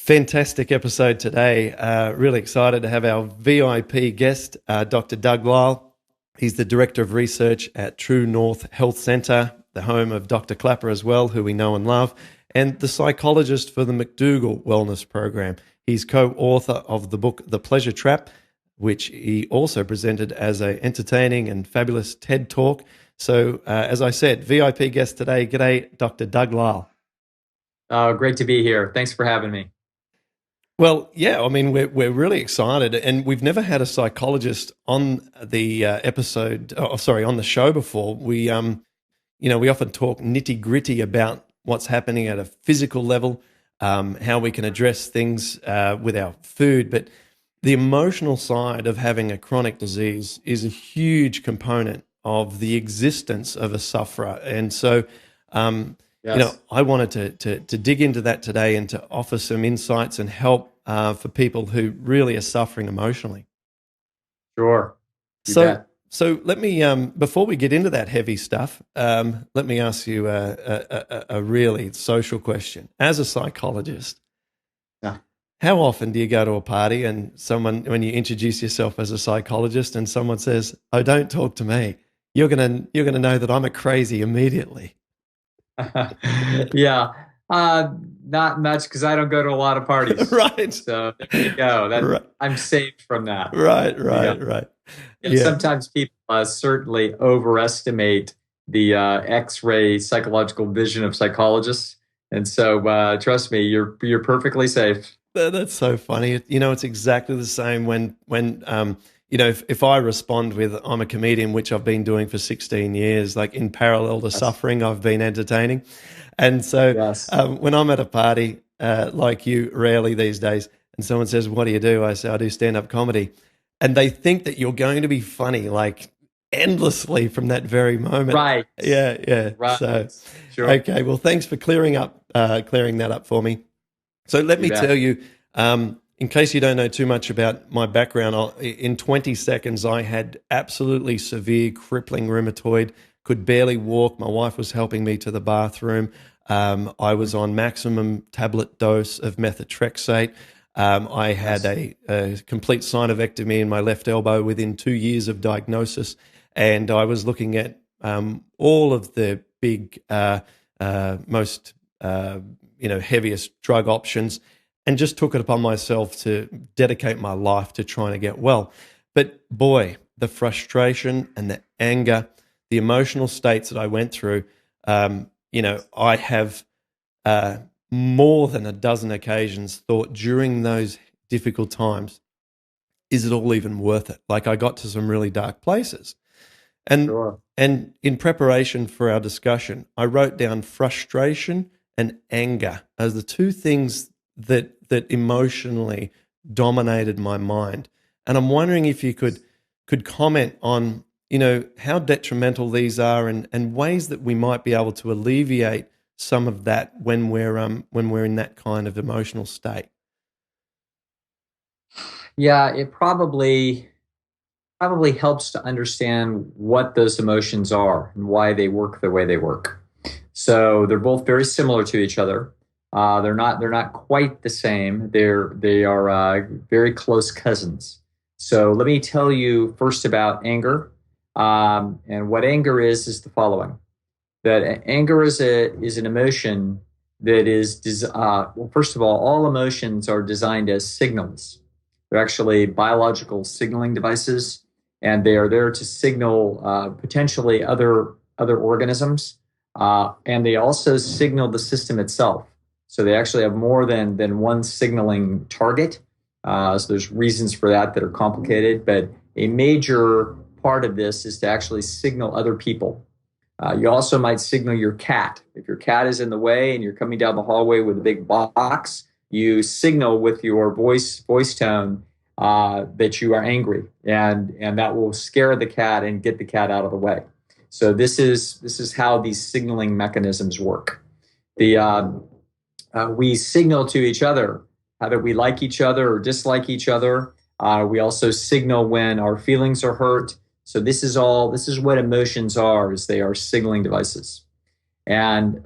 Fantastic episode today. Really excited to have our VIP guest, Dr. Doug Lisle. He's the Director of Research at True North Health Centre, the home of Dr. Clapper as well, who we know and love, and the psychologist for the McDougall Wellness Program. He's co-author of the book The Pleasure Trap, which he also presented as an entertaining and fabulous TED Talk. So, as I said, VIP guest today. G'day, Dr. Doug Lisle. Great to be here. Thanks for having me. Well, yeah, I mean, we're really excited, and we've never had a psychologist on the on the show before. We often talk nitty gritty about what's happening at a physical level, how we can address things with our food, but the emotional side of having a chronic disease is a huge component of the existence of a sufferer, and so. Yes. I wanted to dig into that today and to offer some insights and help for people who really are suffering emotionally. Sure. So let me, before we get into that heavy stuff, let me ask you a really social question. As a psychologist, how often do you go to a party and when you introduce yourself as a psychologist and someone says, "Oh, don't talk to me. You're gonna know that I'm a crazy immediately." Yeah, not much because I don't go to a lot of parties. Right. So there you go. Right. I'm safe from that. Right. And sometimes people certainly overestimate the X-ray psychological vision of psychologists, and so trust me, you're perfectly safe. That's so funny. It's exactly the same when if I respond with "I'm a comedian," which I've been doing for 16 years, like in parallel to suffering, I've been entertaining. And so when I'm at a party, like you rarely these days, and someone says, "What do you do?" I say, "I do stand-up comedy." And they think that you're going to be funny, like endlessly from that very moment. Right. Yeah. Right. So, sure. Okay. Well, thanks for clearing that up for me. So let me tell you, in case you don't know too much about my background, in 20 seconds, I had absolutely severe crippling rheumatoid, could barely walk. My wife was helping me to the bathroom. I was on maximum tablet dose of methotrexate. I had a complete synovectomy in my left elbow within 2 years of diagnosis. And I was looking at all of the big, most heaviest drug options, and just took it upon myself to dedicate my life to trying to get well. But boy, the frustration and the anger, the emotional states that I went through, I have more than a dozen occasions thought during those difficult times, is it all even worth it? Like I got to some really dark places. And in preparation for our discussion, I wrote down frustration and anger as the two things that emotionally dominated my mind. And I'm wondering if you could comment on, how detrimental these are and ways that we might be able to alleviate some of that when we're in that kind of emotional state. Yeah, it probably helps to understand what those emotions are and why they work the way they work. So they're both very similar to each other. They're not quite the same. They are very close cousins. So let me tell you first about anger. And what anger is the following: that anger is an emotion that is well, first of all emotions are designed as signals. They're actually biological signaling devices, and they are there to signal potentially other organisms, and they also signal the system itself. So they actually have more than one signaling target. So there's reasons for that are complicated, but a major part of this is to actually signal other people. You also might signal your cat. If your cat is in the way and you're coming down the hallway with a big box, you signal with your voice tone that you are angry, and that will scare the cat and get the cat out of the way. So this is how these signaling mechanisms work. We signal to each other that we like each other or dislike each other. We also signal when our feelings are hurt. So this is what emotions are, is they are signaling devices. And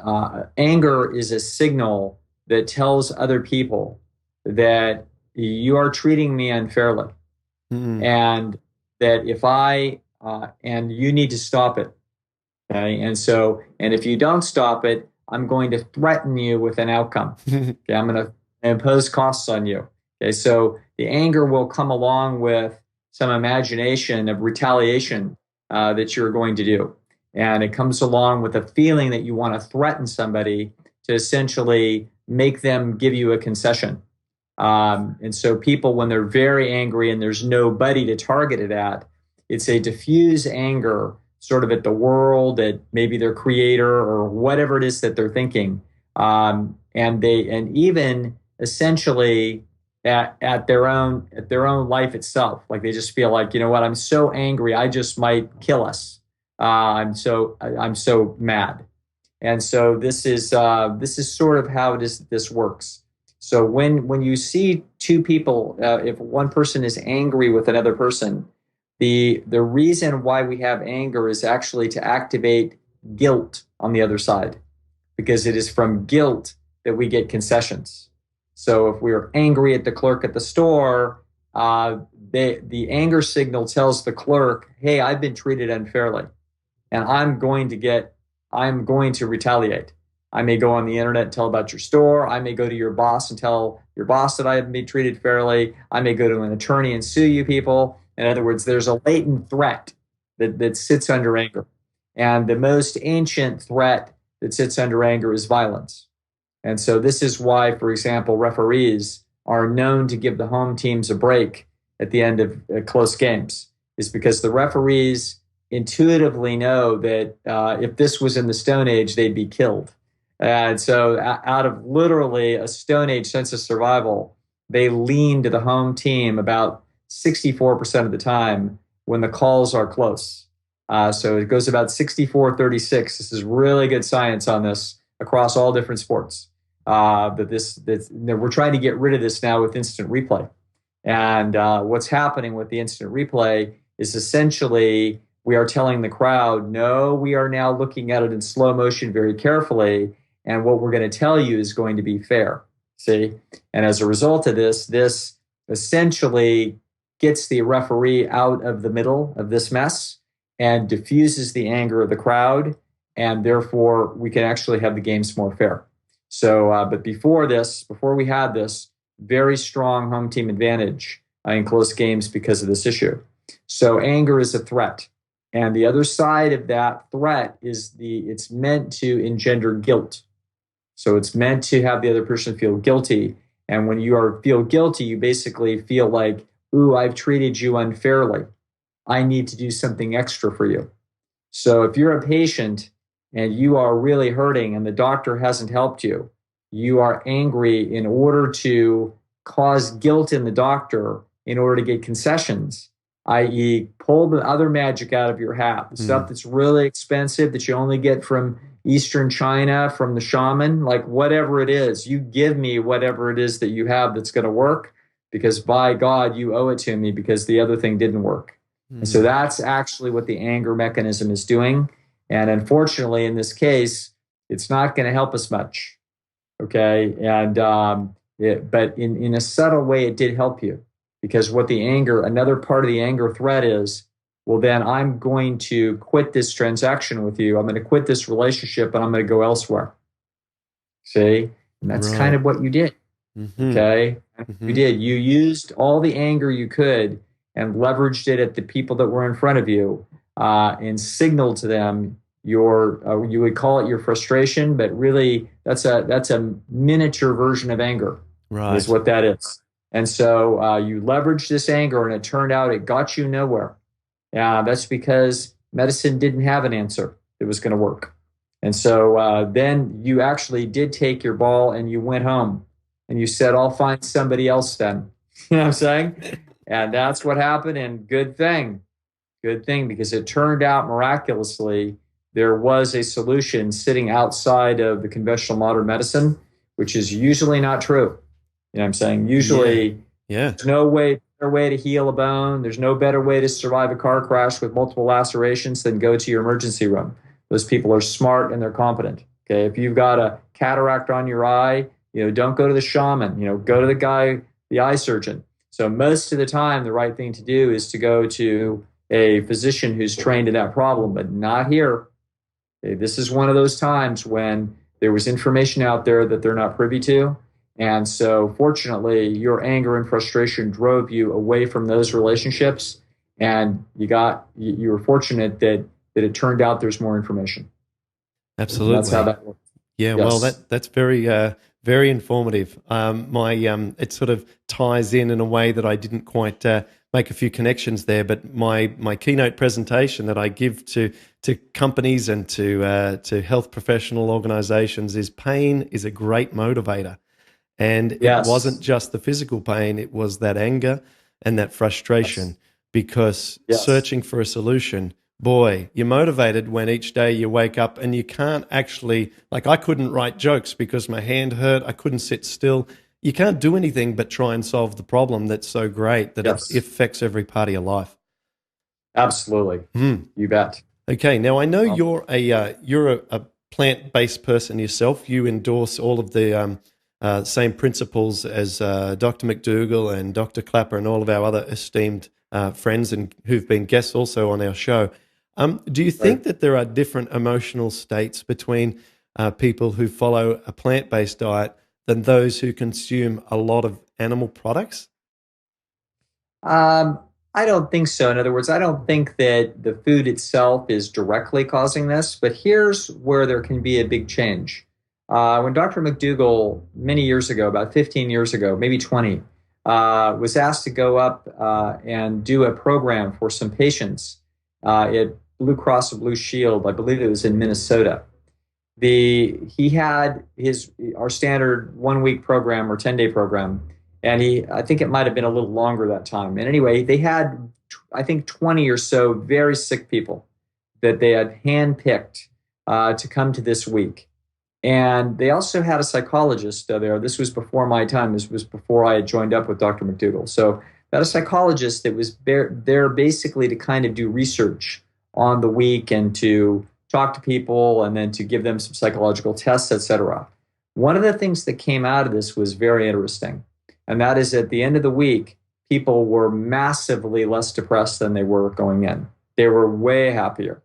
anger is a signal that tells other people that you are treating me unfairly, and that and you need to stop it. Okay. And if you don't stop it, I'm going to threaten you with an outcome. Okay. I'm going to impose costs on you. Okay. So the anger will come along with some imagination of retaliation that you're going to do. And it comes along with a feeling that you want to threaten somebody to essentially make them give you a concession. And so people, when they're very angry and there's nobody to target it at, it's a diffuse anger sort of at the world, at maybe their creator or whatever it is that they're thinking. And even essentially at their own life itself. Like they just feel like, you know what, I'm so angry, I just might kill us. I'm so mad. And so this is sort of how this works. So when you see two people, if one person is angry with another person, the reason why we have anger is actually to activate guilt on the other side, because it is from guilt that we get concessions. So if we're angry at the clerk at the store, the anger signal tells the clerk, hey, I've been treated unfairly, and I'm going to retaliate. I may go on the internet and tell about your store. I may go to your boss and tell your boss that I haven't been treated fairly. I may go to an attorney and sue you people. In other words, there's a latent threat that sits under anger. And the most ancient threat that sits under anger is violence. And so this is why, for example, referees are known to give the home teams a break at the end of close games, is because the referees intuitively know that if this was in the Stone Age, they'd be killed. And so out of literally a Stone Age sense of survival, they lean to the home team about 64% of the time when the calls are close. So it goes about 64-36. This is really good science on this across all different sports. We're trying to get rid of this now with instant replay. And what's happening with the instant replay is essentially we are telling the crowd, no, we are now looking at it in slow motion very carefully. And what we're going to tell you is going to be fair. See? And as a result of this essentially gets the referee out of the middle of this mess and diffuses the anger of the crowd. And therefore, we can actually have the games more fair. So, but before we had this, very strong home team advantage in close games because of this issue. So anger is a threat. And the other side of that threat is it's meant to engender guilt. So it's meant to have the other person feel guilty. And when you feel guilty, you basically feel like, ooh, I've treated you unfairly. I need to do something extra for you. So if you're a patient and you are really hurting and the doctor hasn't helped you, you are angry in order to cause guilt in the doctor in order to get concessions, i.e. pull the other magic out of your hat, the stuff that's really expensive that you only get from Eastern China, from the shaman, like whatever it is, you give me whatever it is that you have that's going to work, because by God, you owe it to me because the other thing didn't work. And so that's actually what the anger mechanism is doing. And unfortunately, in this case, it's not going to help us much. Okay. And, but in a subtle way, it did help you, because what another part of the anger threat is, well, then I'm going to quit this transaction with you. I'm going to quit this relationship and I'm going to go elsewhere. See? And that's kind of what you did. Okay. You did. You used all the anger you could and leveraged it at the people that were in front of you, and signaled to them you would call it your frustration, but really that's a miniature version of anger, is what that is. And so you leveraged this anger, and it turned out it got you nowhere. That's because medicine didn't have an answer that was going to work. And so then you actually did take your ball and you went home and you said, I'll find somebody else then. You know what I'm saying? And that's what happened. And good thing, because it turned out miraculously there was a solution sitting outside of the conventional modern medicine, which is usually not true. You know what I'm saying? Usually there's no better way to heal a bone. There's no better way to survive a car crash with multiple lacerations than go to your emergency room. Those people are smart and they're competent. Okay, if you've got a cataract on your eye, don't go to the shaman, go to the eye surgeon. So most of the time, the right thing to do is to go to a physician who's trained in that problem, but not here. Okay, this is one of those times when there was information out there that they're not privy to. And so fortunately, your anger and frustration drove you away from those relationships. And you were fortunate that it turned out there's more information. Absolutely. And that's how that works. Yeah, yes. Well, that's very informative. It sort of ties in a way that I didn't quite make a few connections there. But my keynote presentation that I give to companies and to health professional organizations is pain is a great motivator. And It wasn't just the physical pain, it was that anger and that frustration, because searching for a solution, boy, you're motivated when each day you wake up and you can't actually, like I couldn't write jokes because my hand hurt, I couldn't sit still. You can't do anything but try and solve the problem that's so great that it affects every part of your life. Absolutely. You bet. Okay, now I know you're a plant-based person yourself. You endorse all of the same principles as Dr. McDougall and Dr. Clapper and all of our other esteemed friends and who've been guests also on our show. Do you think that there are different emotional states between people who follow a plant-based diet than those who consume a lot of animal products? I don't think so. In other words, I don't think that the food itself is directly causing this, but here's where there can be a big change. When Dr. McDougall, many years ago, about 15 years ago, maybe 20, was asked to go up and do a program for some patients at Blue Cross and Blue Shield, I believe it was in Minnesota. He had our standard 1-week program or 10-day program, and I think it might have been a little longer that time. And anyway, they had, I think, 20 or so very sick people that they had handpicked to come to this week. And they also had a psychologist there. This was before my time. This was before I had joined up with Dr. McDougall. So they had a psychologist that was there basically to kind of do research on the week and to talk to people and then to give them some psychological tests, etc. One of the things that came out of this was very interesting. And that is at the end of the week, people were massively less depressed than they were going in. They were way happier.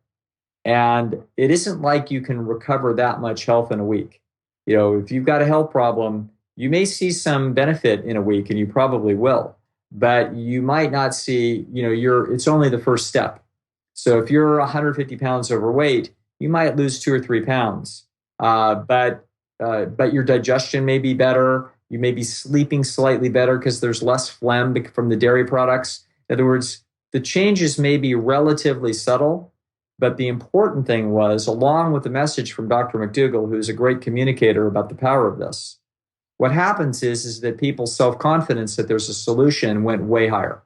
And it isn't like you can recover that much health in a week. If you've got a health problem, you may see some benefit in a week, and you probably will. But you might not see, it's only the first step. So if you're 150 pounds overweight, you might lose 2 or 3 pounds. But your digestion may be better. You may be sleeping slightly better because there's less phlegm from the dairy products. In other words, the changes may be relatively subtle. But the important thing was, along with the message from Dr. McDougall, who's a great communicator about the power of this, what happens is that people's self-confidence that there's a solution went way higher.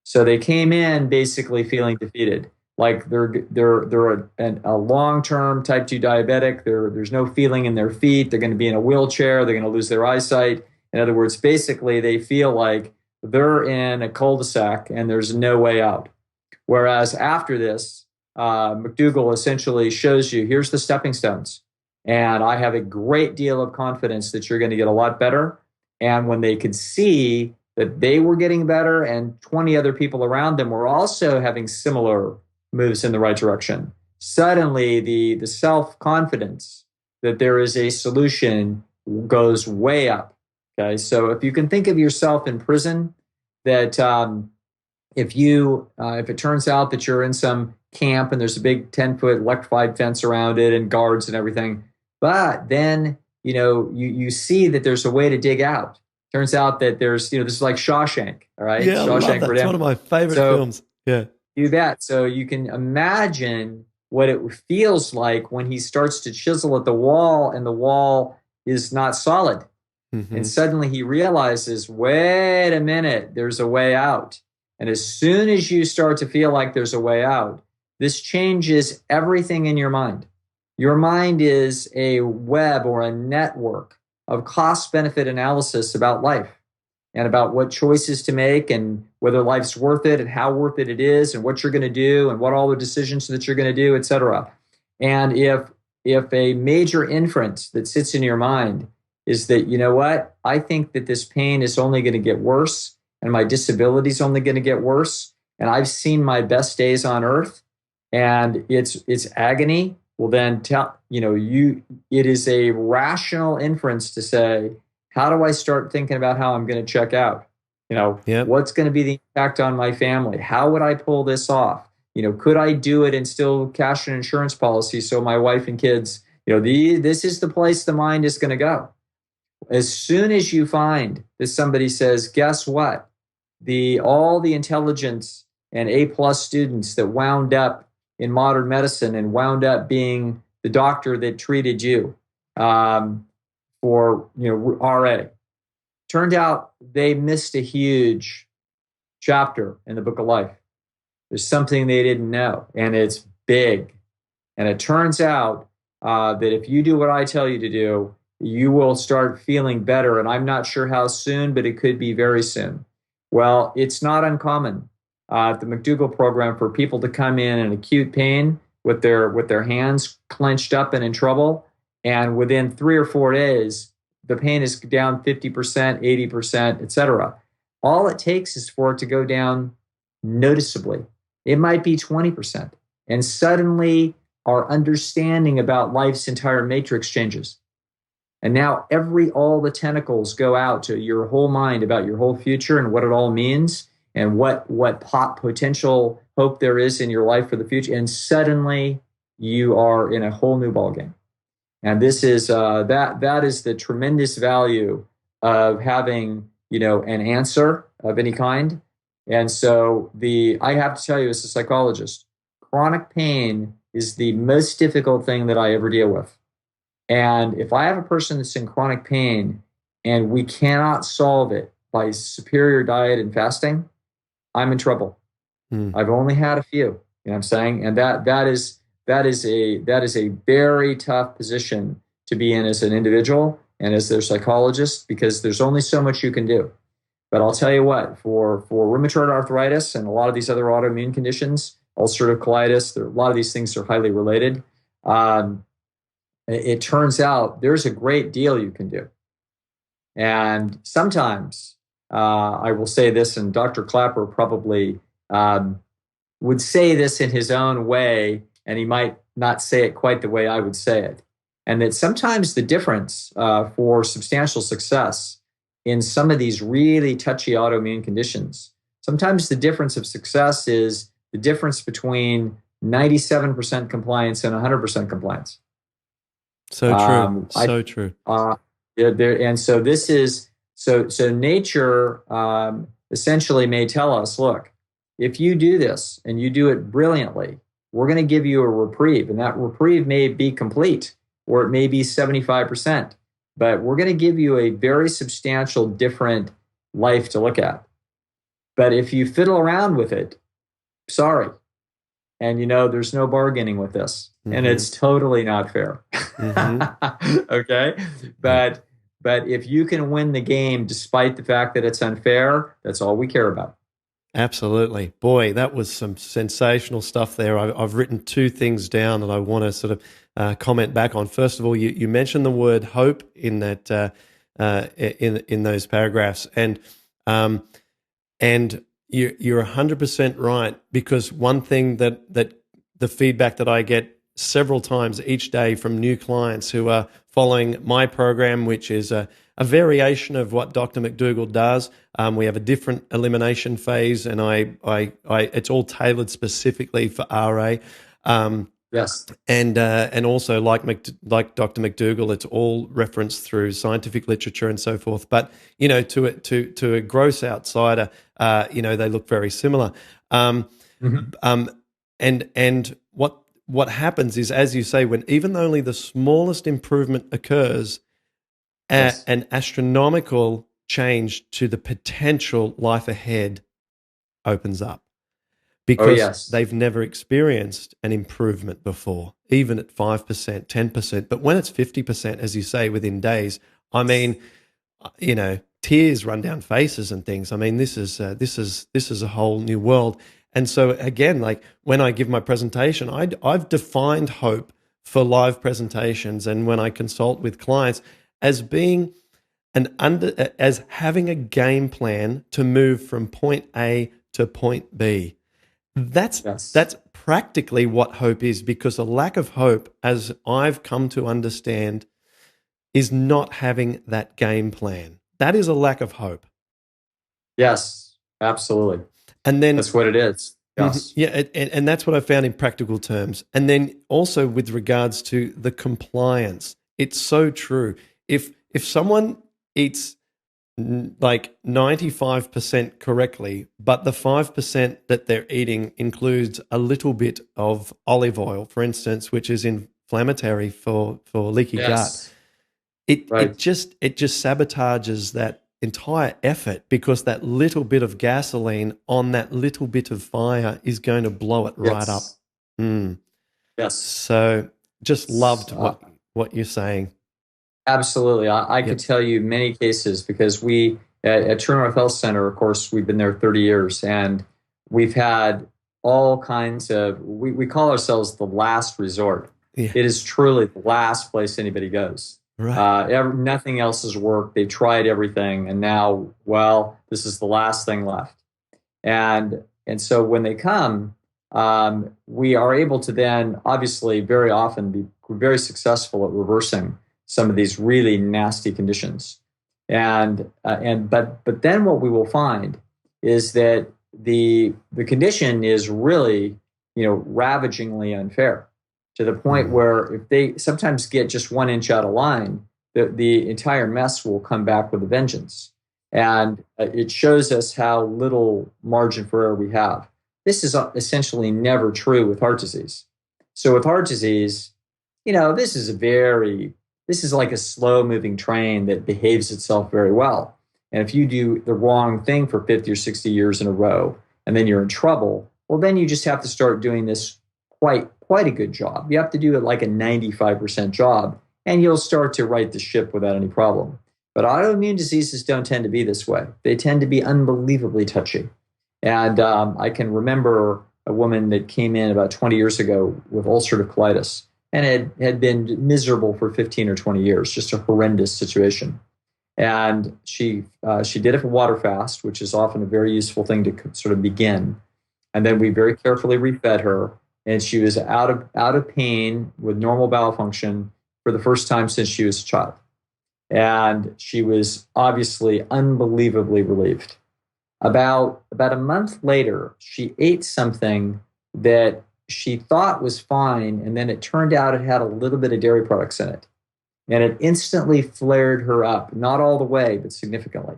So they came in basically feeling defeated, like they're a long-term type 2 diabetic. There's no feeling in their feet. They're going to be in a wheelchair. They're going to lose their eyesight. In other words, basically they feel like they're in a cul-de-sac and there's no way out. Whereas after this, McDougall essentially shows you, here's the stepping stones. And I have a great deal of confidence that you're going to get a lot better. And when they could see that they were getting better and 20 other people around them were also having similar moves in the right direction, suddenly the self-confidence that there is a solution goes way up. Okay, so if you can think of yourself in prison, that if it turns out that you're in some camp and there's a big 10-foot electrified fence around it and guards and everything, but then you see that there's a way to dig out. Turns out that there's this is like Shawshank, all right? Yeah, Shawshank Redemption. It's one of my favorite films. Yeah, do that. So you can imagine what it feels like when he starts to chisel at the wall and the wall is not solid, and suddenly he realizes, wait a minute, there's a way out. And as soon as you start to feel like there's a way out, this changes everything in your mind. Your mind is a web or a network of cost-benefit analysis about life and about what choices to make and whether life's worth it and how worth it is and what you're going to do and what all the decisions that you're going to do, et cetera. And if a major inference that sits in your mind is that, you know what? I think that this pain is only going to get worse and my disability is only going to get worse. And I've seen my best days on earth and it's agony. Well, then it is a rational inference to say, how do I start thinking about how I'm going to check out? Yep. What's going to be the impact on my family? How would I pull this off? Could I do it and still cash an insurance policy so my wife and kids, this is the place the mind is going to go. As soon as you find that somebody says, guess what? All the intelligence and A+ students that wound up in modern medicine and wound up being the doctor that treated you for RA, turned out they missed a huge chapter in the book of life. There's something they didn't know, and it's big. And it turns out that if you do what I tell you to do, you will start feeling better. And I'm not sure how soon, but it could be very soon. Well, it's not uncommon at the McDougall program for people to come in acute pain with their hands clenched up and in trouble. And within 3 or 4 days, the pain is down 50%, 80%, et cetera. All it takes is for it to go down noticeably. It might be 20%. And suddenly our understanding about life's entire matrix changes. And now all the tentacles go out to your whole mind about your whole future and what it all means and what potential hope there is in your life for the future. And suddenly you are in a whole new ballgame. And this is that is the tremendous value of having an answer of any kind. And so I have to tell you, as a psychologist, chronic pain is the most difficult thing that I ever deal with. And if I have a person that's in chronic pain and we cannot solve it by superior diet and fasting, I'm in trouble. I've only had a few, you know what I'm saying? And that is a very tough position to be in as an individual and as their psychologist, because there's only so much you can do. But I'll tell you what, for rheumatoid arthritis and a lot of these other autoimmune conditions, ulcerative colitis, a lot of these things are highly related. It turns out there's a great deal you can do. And sometimes, I will say this, and Dr. Clapper probably would say this in his own way, and he might not say it quite the way I would say it. And that sometimes the difference for substantial success in some of these really touchy autoimmune conditions, sometimes the difference of success is the difference between 97% compliance and 100% compliance. So true. True. And so this is, so nature essentially may tell us, look, if you do this and you do it brilliantly, we're going to give you a reprieve. And that reprieve may be complete, or it may be 75%. But we're going to give you a very substantial different life to look at. But if you fiddle around with it, sorry. And there's no bargaining with this. Mm-hmm. And it's totally not fair. Mm-hmm. Okay? But if you can win the game despite the fact that it's unfair, that's all we care about. Absolutely. Boy, that was some sensational stuff there. I've written 2 things down that I want to sort of comment back on. First of all, you mentioned the word hope in that in those paragraphs, and you're 100% right, because one thing that the feedback that I get several times each day from new clients who are following my program, which is a variation of what Dr. McDougall does. We have a different elimination phase, and I it's all tailored specifically for RA. Yes, and also like Dr. McDougall, it's all referenced through scientific literature and so forth. But to a gross outsider, they look very similar. Mm-hmm. And what happens is, as you say, when even only the smallest improvement occurs, yes, an astronomical change to the potential life ahead opens up, because they've never experienced an improvement before, even at 5%, 10%. But when it's 50%, as you say, within days, I mean, tears run down faces and things. I mean, this is a whole new world. And so again, like when I give my presentation, I've defined hope for live presentations, and when I consult with clients, as being as having a game plan to move from point A to point B. That's practically what hope is, because a lack of hope, as I've come to understand, is not having that game plan. That is a lack of hope. Yes, absolutely. And then that's what it is. Yes. Yeah, and that's what I found in practical terms. And then also with regards to the compliance, it's so true. If someone eats like 95% correctly, but the 5% that they're eating includes a little bit of olive oil, for instance, which is inflammatory for leaky gut, it just sabotages that entire effort, because that little bit of gasoline on that little bit of fire is going to blow it right up. Yes. So just loved what you're saying. Absolutely. I could tell you many cases, because we at True North Health Center, of course, we've been there 30 years, and we've had all kinds of, we call ourselves the last resort. Yeah. It is truly the last place anybody goes. Right. Nothing else has worked. They've tried everything, and now, well, this is the last thing left. And so when they come, we are able to then, obviously, very often be very successful at reversing some of these really nasty conditions. But then what we will find is that the condition is really, ravagingly unfair, to the point where if they sometimes get just 1 inch out of line, the entire mess will come back with a vengeance. And it shows us how little margin for error we have. This is essentially never true with heart disease. So with heart disease, this is like a slow-moving train that behaves itself very well. And if you do the wrong thing for 50 or 60 years in a row, and then you're in trouble, well, then you just have to start doing this quite a good job. You have to do it like a 95% job, and you'll start to right the ship without any problem. But autoimmune diseases don't tend to be this way. They tend to be unbelievably touchy. And I can remember a woman that came in about 20 years ago with ulcerative colitis, and had been miserable for 15 or 20 years, just a horrendous situation. And she did a water fast, which is often a very useful thing to sort of begin. And then we very carefully refed her, and she was out of pain with normal bowel function for the first time since she was a child. And she was obviously unbelievably relieved. About a month later, she ate something that she thought was fine, and then it turned out it had a little bit of dairy products in it. And it instantly flared her up, not all the way, but significantly.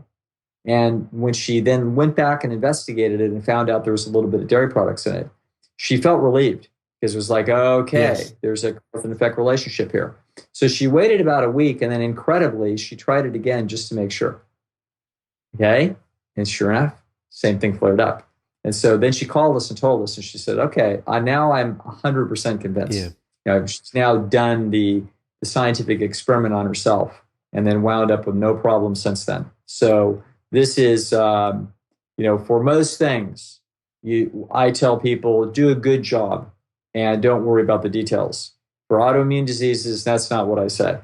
And when she then went back and investigated it and found out there was a little bit of dairy products in it, she felt relieved, because it was like, okay, yes, there's a cause and effect relationship here. So she waited about a week, and then incredibly, she tried it again just to make sure. Okay? And sure enough, same thing flared up. And so then she called us and told us, and she said, okay, now I'm 100% convinced. Yeah. She's now done the scientific experiment on herself, and then wound up with no problem since then. So this is, for most things, I tell people, do a good job and don't worry about the details. For autoimmune diseases, that's not what I say.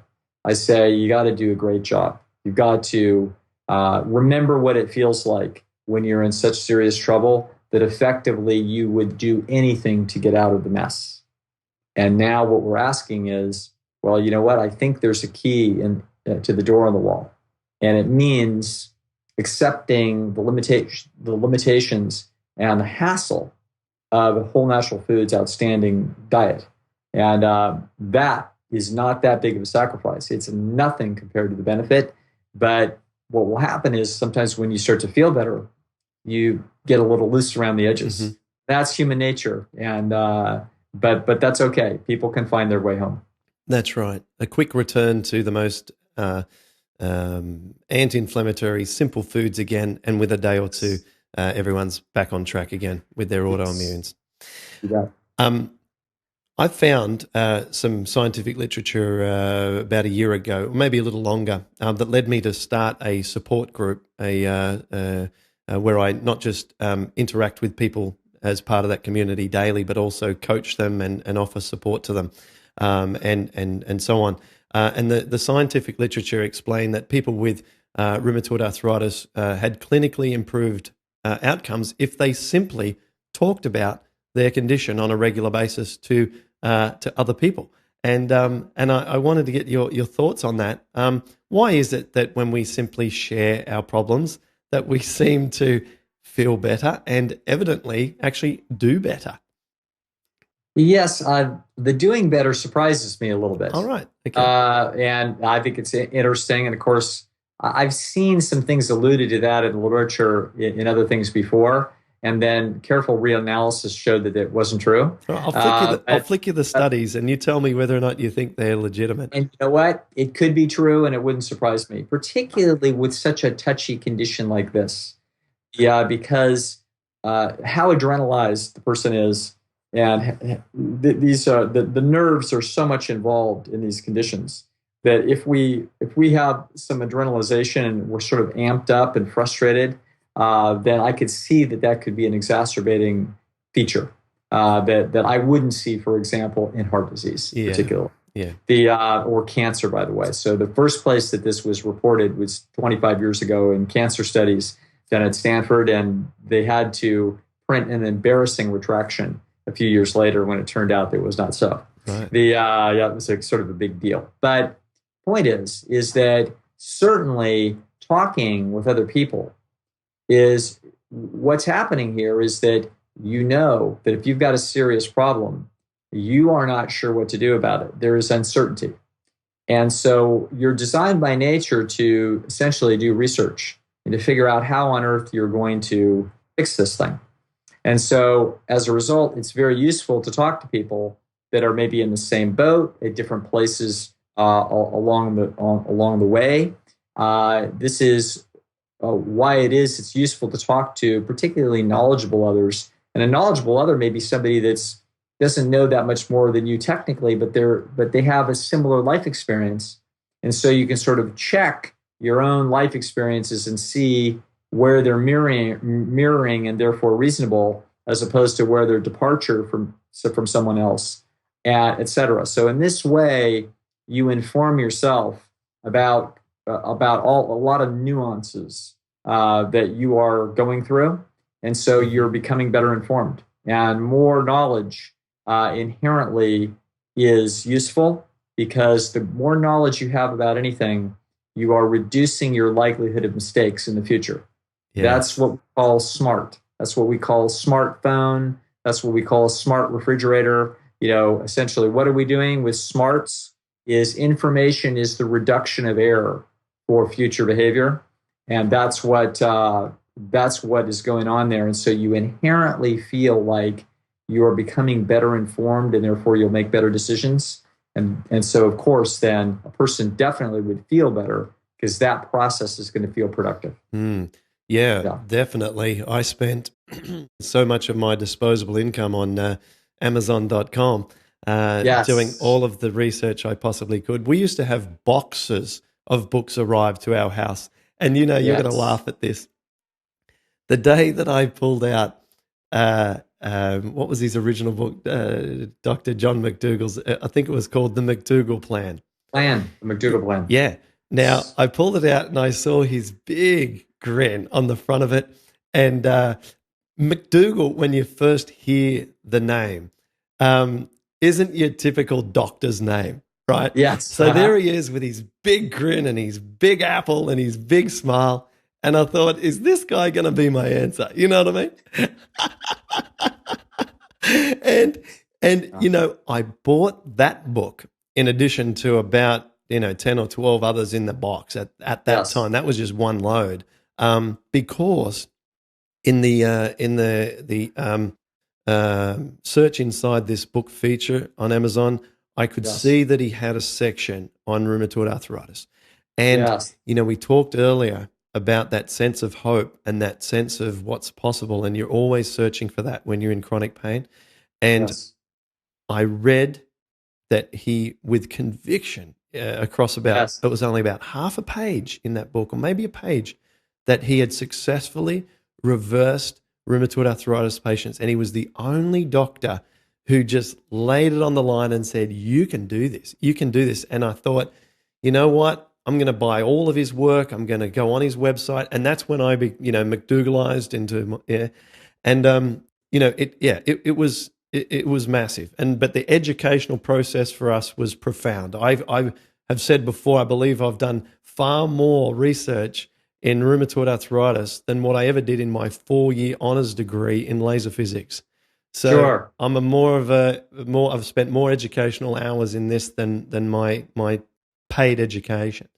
I say you got to do a great job. You've got to remember what it feels like when you're in such serious trouble that effectively you would do anything to get out of the mess. And now what we're asking is, well, you know what? I think there's a key to the door on the wall. And it means accepting the limitations and the hassle of a whole natural foods outstanding diet. And that is not that big of a sacrifice. It's nothing compared to the benefit. But what will happen is sometimes when you start to feel better, you get a little loose around the edges. Mm-hmm. That's human nature. And but that's okay. People can find their way home. That's right. A quick return to the most anti-inflammatory, simple foods again, and with a day or two, everyone's back on track again with their autoimmunes. Yeah. I found some scientific literature about a year ago, maybe a little longer, that led me to start a support group, where I not just interact with people as part of that community daily, but also coach them and offer support to them, and so on. And the scientific literature explained that people with rheumatoid arthritis had clinically improved outcomes if they simply talked about their condition on a regular basis to other people. And I wanted to get your thoughts on that. Why is it that when we simply share our problems that we seem to feel better and evidently actually do better? Yes, the doing better surprises me a little bit. All right. Okay. And I think it's interesting. And of course, I've seen some things alluded to that in the literature in other things before. And then careful reanalysis showed that it wasn't true. I'll flick you the studies and you tell me whether or not you think they're legitimate. And you know what? It could be true and it wouldn't surprise me, particularly with such a touchy condition like this. Yeah, because how adrenalized the person is, and the nerves are so much involved in these conditions that if we have some adrenalization and we're sort of amped up and frustrated, then I could see that could be an exacerbating feature that I wouldn't see, for example, in heart disease, particularly. Yeah. Or cancer, by the way. So the first place that this was reported was 25 years ago in cancer studies done at Stanford, and they had to print an embarrassing retraction a few years later when it turned out that it was not so. Right. It was sort of a big deal. But point is that certainly talking with other people is what's happening here is that you know that if you've got a serious problem, you are not sure what to do about it. There is uncertainty. And so you're designed by nature to essentially do research and to figure out how on earth you're going to fix this thing. And so as a result, it's very useful to talk to people that are maybe in the same boat at different places along the way. This is why it's useful to talk to particularly knowledgeable others. And a knowledgeable other may be somebody that doesn't know that much more than you technically, but they have a similar life experience. And so you can sort of check your own life experiences and see where they're mirroring and therefore reasonable, as opposed to where they're departure from someone else, et cetera. So in this way, you inform yourself about a lot of nuances that you are going through, and so you're becoming better informed. And more knowledge inherently is useful, because the more knowledge you have about anything, you are reducing your likelihood of mistakes in the future. Yeah. That's what we call smart. That's what we call smartphone. That's what we call a smart refrigerator. Essentially, what are we doing with smarts? Is information is the reduction of error for future behavior, and that's what is going on there. And so you inherently feel like you are becoming better informed, and therefore you'll make better decisions. And so, of course, then a person definitely would feel better because that process is going to feel productive. Yeah, definitely. I spent so much of my disposable income on Amazon.com doing all of the research I possibly could. We used to have boxes of books arrive to our house. And you're going to laugh at this. The day that I pulled out, what was his original book? Dr. John McDougall's, I think it was called The McDougall Plan. The McDougall Plan. Yeah. Now, I pulled it out and I saw his big grin on the front of it. And McDougall, when you first hear the name, isn't your typical doctor's name, right? Yes. So there he is with his big grin and his big apple and his big smile. And I thought, is this guy going to be my answer? You know what I mean? and I bought that book in addition to about 10 or 12 others in the box at that time. That was just one load, because in the search inside this book feature on Amazon, I could see that he had a section on rheumatoid arthritis, and we talked earlier about that sense of hope and that sense of what's possible, and you're always searching for that when you're in chronic pain. And I read that he, with conviction, across about, it was only about half a page in that book, or maybe a page, that he had successfully reversed rheumatoid arthritis patients. And he was the only doctor who just laid it on the line and said, you can do this. You can do this. And I thought, you know what? I'm going to buy all of his work. I'm going to go on his website. And that's when I, McDougalized into, and, it was massive. But the educational process for us was profound. I have said before, I believe I've done far more research in rheumatoid arthritis than what I ever did in my 4-year honors degree in laser physics. So Sure. I've spent more educational hours in this than my paid education.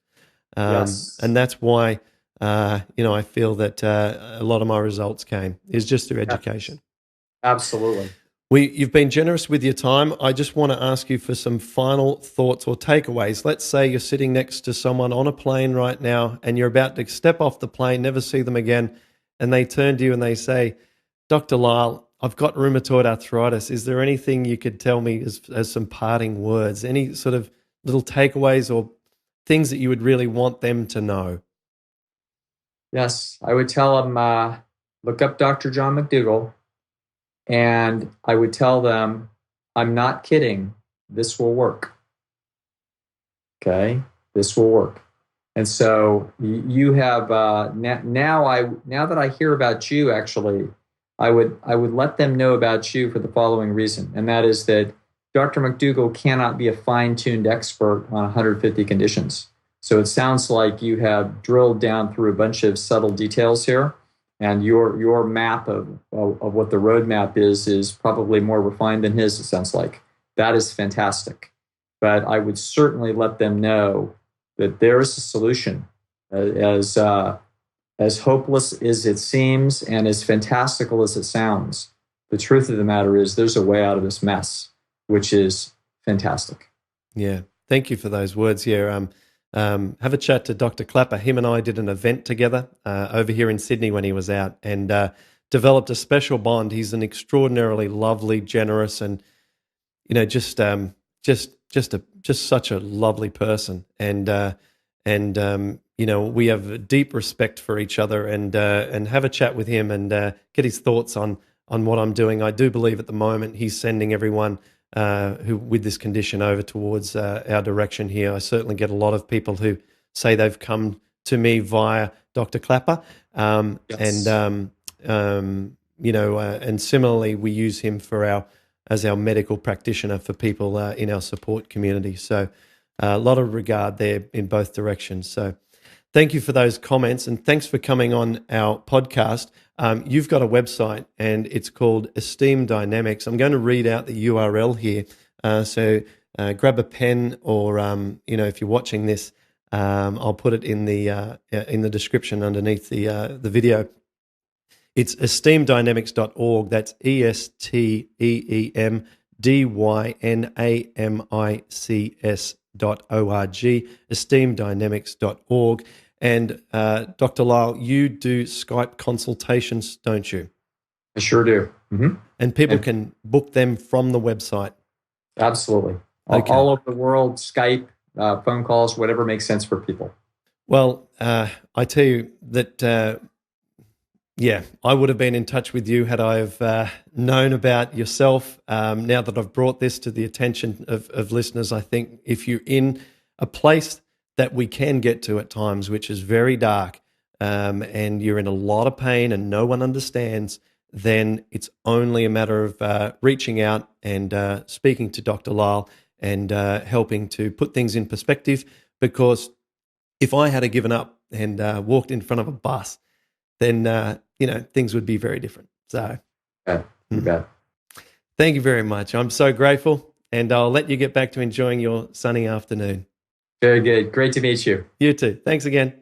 Yes. And that's why, I feel that a lot of my results is just through education. Absolutely. You've been generous with your time. I just want to ask you for some final thoughts or takeaways. Let's say you're sitting next to someone on a plane right now and you're about to step off the plane, never see them again, and they turn to you and they say, Dr. Lisle, I've got rheumatoid arthritis. Is there anything you could tell me as some parting words? Any sort of little takeaways or things that you would really want them to know? Yes, I would tell them, look up Dr. John McDougall, and I would tell them, I'm not kidding. This will work. Okay, this will work. And so you have now that I hear about you, actually, I would let them know about you for the following reason, and that is that Dr. McDougall cannot be a fine-tuned expert on 150 conditions. So it sounds like you have drilled down through a bunch of subtle details here, and your map of what the roadmap is probably more refined than his, it sounds like. That is fantastic. But I would certainly let them know that there is a solution. As hopeless as it seems and as fantastical as it sounds, the truth of the matter is there's a way out of this mess, which is fantastic. Yeah. Thank you for those words. Yeah. Have a chat to Dr. Clapper. Him and I did an event together over here in Sydney when he was out, and developed a special bond. He's an extraordinarily lovely, generous, and just such a lovely person. And we have a deep respect for each other, and have a chat with him and get his thoughts on what I'm doing. I do believe at the moment he's sending everyone who with this condition over towards our direction here. I certainly get a lot of people who say they've come to me via Dr. Clapper, Yes. and similarly we use him as our medical practitioner for people in our support community. So a lot of regard there in both directions. So thank you for those comments, and thanks for coming on our podcast. You've got a website, and it's called Esteem Dynamics. I'm going to read out the URL here. So grab a pen, or if you're watching this, I'll put it in the description underneath the video. It's esteemdynamics.org. That's ESTEEMDYNAMICS.org. Esteemdynamics.org. And Dr. Lisle, you do Skype consultations, don't you? I sure do. Mm-hmm. And people can book them from the website? Absolutely. Okay. All over the world, Skype, phone calls, whatever makes sense for people. Well, I tell you that, I would have been in touch with you had I have known about yourself. Now that I've brought this to the attention of listeners, I think if you're in a place that we can get to at times, which is very dark, and you're in a lot of pain and no one understands, then it's only a matter of reaching out and speaking to Dr. Lisle and helping to put things in perspective. Because if I had given up and walked in front of a bus, then things would be very different. So, you bet. Thank you very much. I'm so grateful, and I'll let you get back to enjoying your sunny afternoon. Very good. Great to meet you. You too. Thanks again.